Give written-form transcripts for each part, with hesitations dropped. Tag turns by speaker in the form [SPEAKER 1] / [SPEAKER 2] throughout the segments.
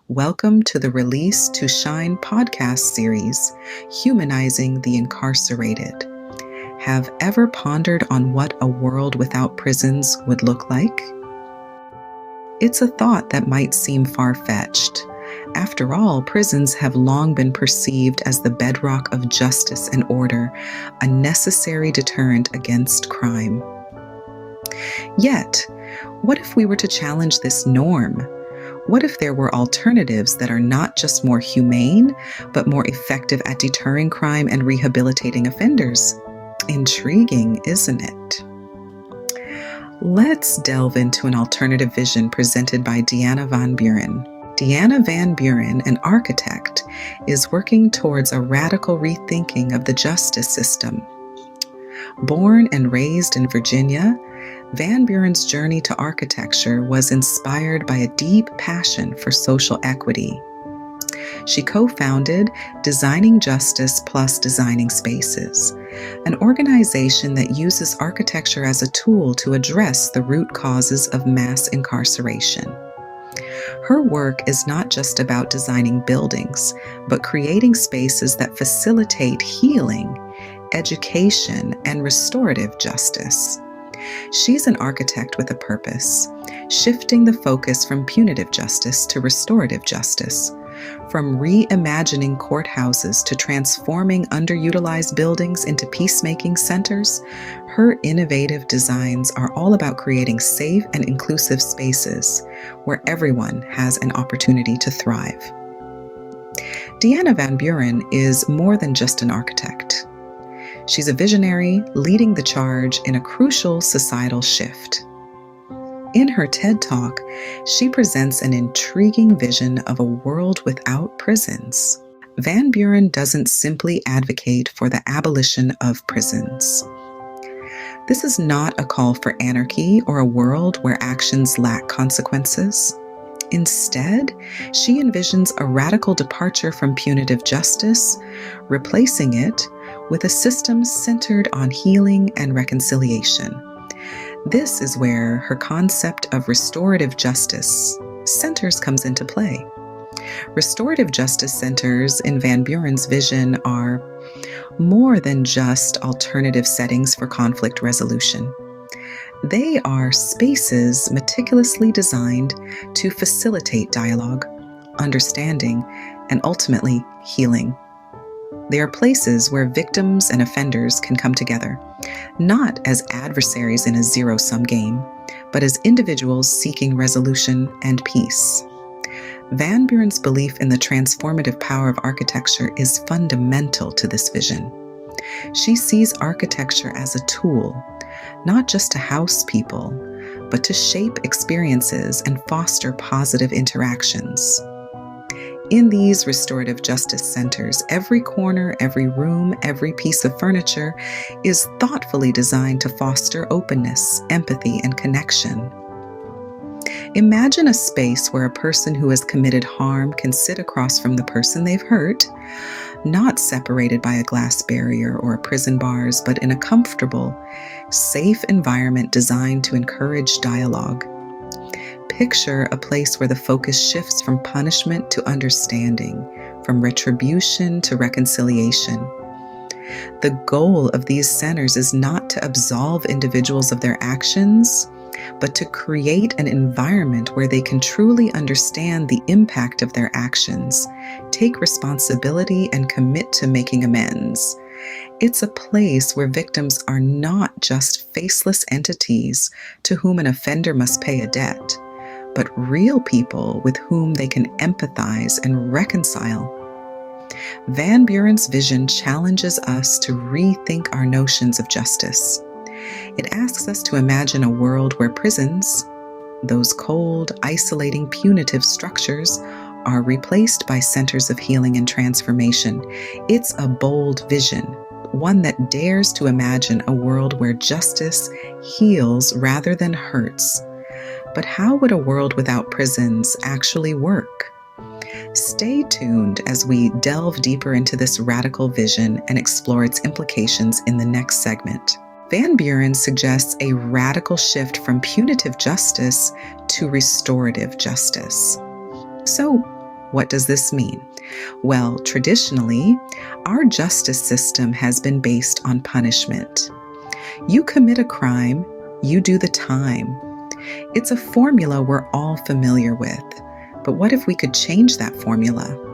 [SPEAKER 1] Welcome to the Release to Shine podcast series, Humanizing the Incarcerated. Have ever pondered on what a world without prisons would look like? It's a thought that might seem far-fetched. After all, prisons have long been perceived as the bedrock of justice and order, a necessary deterrent against crime. Yet, what if we were to challenge this norm? What if there were alternatives that are not just more humane, but more effective at deterring crime and rehabilitating offenders? Intriguing, isn't it? Let's delve into an alternative vision presented by Deanna Van Buren. Deanna Van Buren, an architect, is working towards a radical rethinking of the justice system. Born and raised in Virginia, Van Buren's journey to architecture was inspired by a deep passion for social equity. She co-founded Designing Justice plus Designing Spaces, an organization that uses architecture as a tool to address the root causes of mass incarceration. Her work is not just about designing buildings, but creating spaces that facilitate healing, education, and restorative justice. She's an architect with a purpose, shifting the focus from punitive justice to restorative justice, from reimagining courthouses to transforming underutilized buildings into peacemaking centers. Her innovative designs are all about creating safe and inclusive spaces where everyone has an opportunity to thrive. Deanna Van Buren is more than just an architect. She's a visionary leading the charge in a crucial societal shift. In her TED Talk, she presents an intriguing vision of a world without prisons. Van Buren doesn't simply advocate for the abolition of prisons. This is not a call for anarchy or a world where actions lack consequences. Instead, she envisions a radical departure from punitive justice, replacing it with a system centered on healing and reconciliation. This is where her concept of restorative justice centers comes into play. Restorative justice centers in Van Buren's vision are more than just alternative settings for conflict resolution. They are spaces meticulously designed to facilitate dialogue, understanding, and ultimately healing. They are places where victims and offenders can come together, not as adversaries in a zero-sum game, but as individuals seeking resolution and peace. Van Buren's belief in the transformative power of architecture is fundamental to this vision. She sees architecture as a tool, not just to house people, but to shape experiences and foster positive interactions. In these restorative justice centers, every corner, every room, every piece of furniture is thoughtfully designed to foster openness, empathy, and connection. Imagine a space where a person who has committed harm can sit across from the person they've hurt, not separated by a glass barrier or prison bars, but in a comfortable, safe environment designed to encourage dialogue. Picture a place where the focus shifts from punishment to understanding, from retribution to reconciliation. The goal of these centers is not to absolve individuals of their actions, but to create an environment where they can truly understand the impact of their actions, take responsibility, and commit to making amends. It's a place where victims are not just faceless entities to whom an offender must pay a debt, but real people with whom they can empathize and reconcile. Van Buren's vision challenges us to rethink our notions of justice. It asks us to imagine a world where prisons, those cold, isolating, punitive structures, are replaced by centers of healing and transformation. It's a bold vision, one that dares to imagine a world where justice heals rather than hurts. But how would a world without prisons actually work? Stay tuned as we delve deeper into this radical vision and explore its implications in the next segment. Van Buren suggests a radical shift from punitive justice to restorative justice. So, What does this mean? Well, traditionally, our justice system has been based on punishment. You commit a crime, you do the time. It's a formula we're all familiar with. But what if we could change that formula?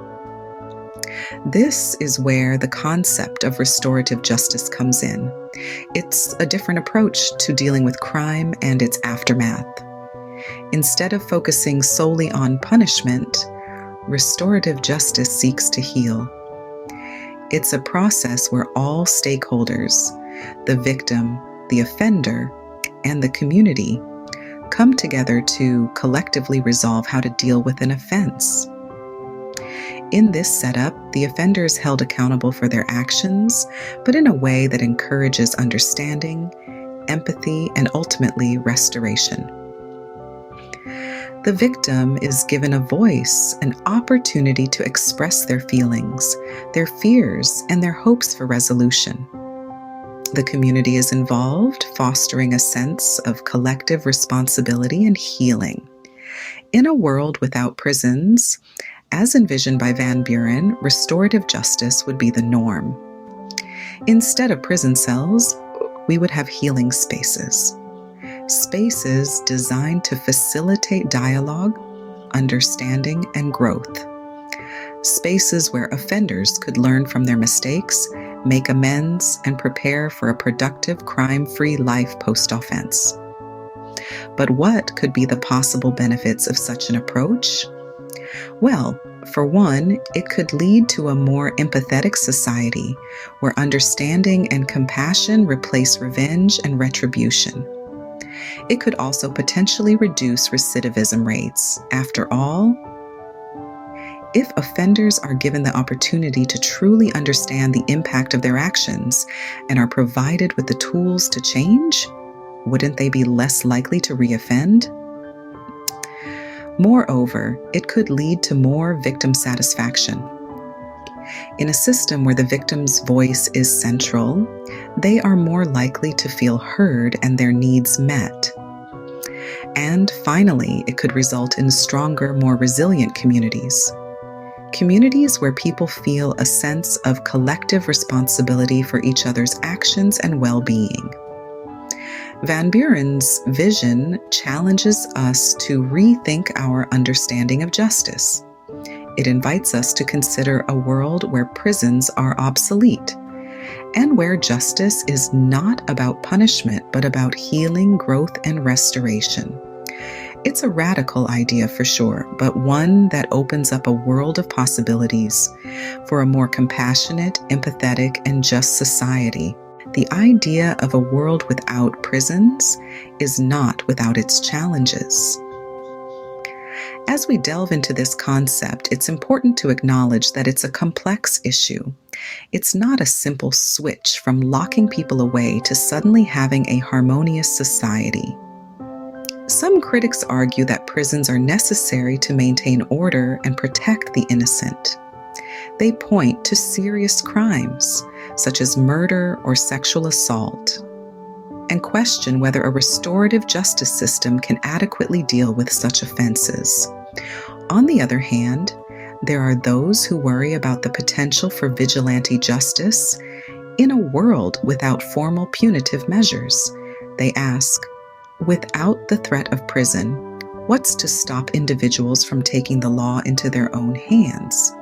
[SPEAKER 1] This is where the concept of restorative justice comes in. It's a different approach to dealing with crime and its aftermath. Instead of focusing solely on punishment, restorative justice seeks to heal. It's a process where all stakeholders, the victim, the offender, and the community come together to collectively resolve how to deal with an offense. In this setup, the offender is held accountable for their actions, but in a way that encourages understanding, empathy, and ultimately restoration. The victim is given a voice, an opportunity to express their feelings, their fears, and their hopes for resolution. The community is involved, fostering a sense of collective responsibility and healing. In a world without prisons, as envisioned by Van Buren, restorative justice would be the norm. Instead of prison cells, we would have healing spaces. Spaces designed to facilitate dialogue, understanding, and growth. Spaces where offenders could learn from their mistakes, make amends, and prepare for a productive, crime-free life post-offense. But what could be the possible benefits of such an approach? Well, for one, it could lead to a more empathetic society where understanding and compassion replace revenge and retribution. It could also potentially reduce recidivism rates. After all, if offenders are given the opportunity to truly understand the impact of their actions and are provided with the tools to change, wouldn't they be less likely to reoffend? Moreover, it could lead to more victim satisfaction. In a system where the victim's voice is central, they are more likely to feel heard and their needs met. And finally, it could result in stronger, more resilient communities. Communities where people feel a sense of collective responsibility for each other's actions and well-being. Van Buren's vision challenges us to rethink our understanding of justice. It invites us to consider a world where prisons are obsolete and where justice is not about punishment, but about healing, growth, and restoration. It's a radical idea for sure, but one that opens up a world of possibilities for a more compassionate, empathetic, and just society. The idea of a world without prisons is not without its challenges. As we delve into this concept, it's important to acknowledge that it's a complex issue. It's not a simple switch from locking people away to suddenly having a harmonious society. Some critics argue that prisons are necessary to maintain order and protect the innocent. They point to serious crimes, such as murder or sexual assault, and question whether a restorative justice system can adequately deal with such offenses. On the other hand, there are those who worry about the potential for vigilante justice in a world without formal punitive measures. They ask, without the threat of prison, what's to stop individuals from taking the law into their own hands?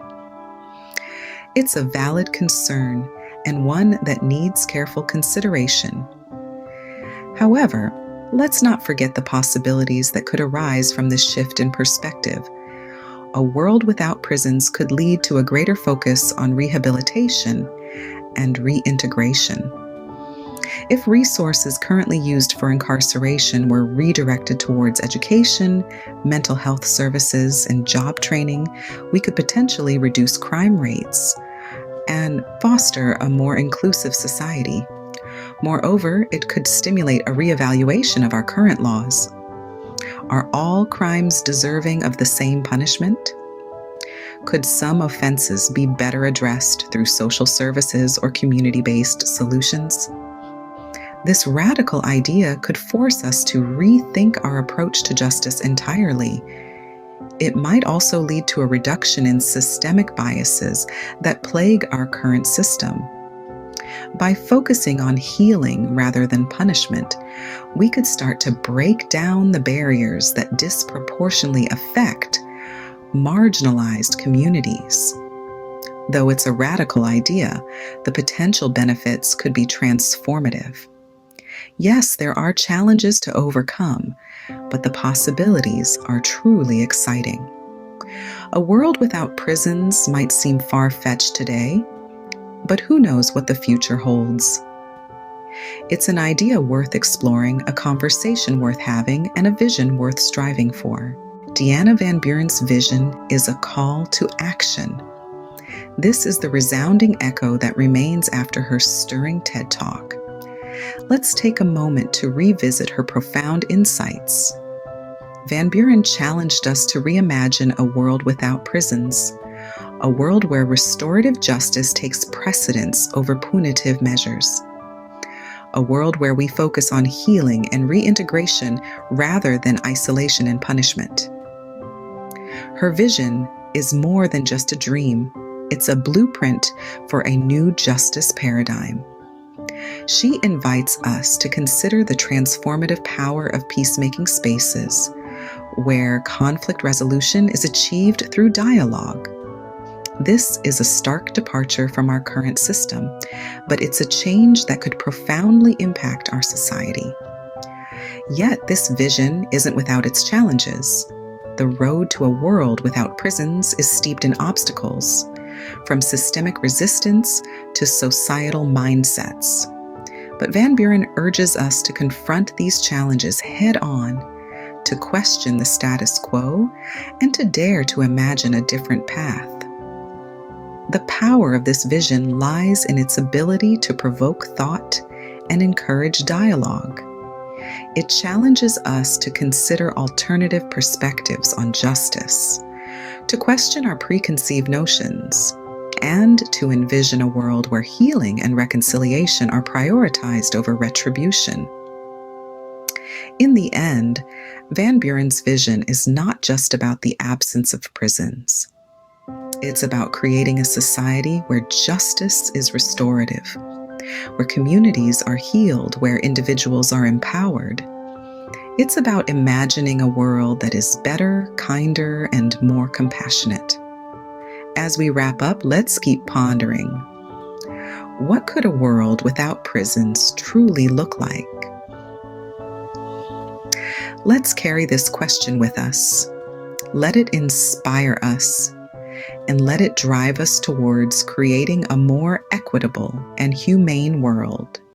[SPEAKER 1] It's a valid concern and one that needs careful consideration. However, let's not forget the possibilities that could arise from this shift in perspective. A world without prisons could lead to a greater focus on rehabilitation and reintegration. If resources currently used for incarceration were redirected towards education, mental health services, and job training, we could potentially reduce crime rates and foster a more inclusive society. Moreover, it could stimulate a reevaluation of our current laws. Are all crimes deserving of the same punishment? Could some offenses be better addressed through social services or community-based solutions? This radical idea could force us to rethink our approach to justice entirely. It might also lead to a reduction in systemic biases that plague our current system. By focusing on healing rather than punishment, we could start to break down the barriers that disproportionately affect marginalized communities. Though it's a radical idea, the potential benefits could be transformative. Yes, there are challenges to overcome, but the possibilities are truly exciting. A world without prisons might seem far-fetched today, but who knows what the future holds? It's an idea worth exploring, a conversation worth having, and a vision worth striving for. Deanna Van Buren's vision is a call to action. This is the resounding echo that remains after her stirring TED Talk. Let's take a moment to revisit her profound insights. Van Buren challenged us to reimagine a world without prisons, a world where restorative justice takes precedence over punitive measures, a world where we focus on healing and reintegration rather than isolation and punishment. Her vision is more than just a dream. It's a blueprint for a new justice paradigm. She invites us to consider the transformative power of peacemaking spaces, where conflict resolution is achieved through dialogue. This is a stark departure from our current system, but it's a change that could profoundly impact our society. Yet this vision isn't without its challenges. The road to a world without prisons is steeped in obstacles, from systemic resistance to societal mindsets. But Van Buren urges us to confront these challenges head-on, to question the status quo, and to dare to imagine a different path. The power of this vision lies in its ability to provoke thought and encourage dialogue. It challenges us to consider alternative perspectives on justice, to question our preconceived notions, and to envision a world where healing and reconciliation are prioritized over retribution. In the end, Van Buren's vision is not just about the absence of prisons. It's about creating a society where justice is restorative, where communities are healed, where individuals are empowered. It's about imagining a world that is better, kinder, and more compassionate. As we wrap up, let's keep pondering. What could a world without prisons truly look like? Let's carry this question with us. Let it inspire us, and let it drive us towards creating a more equitable and humane world.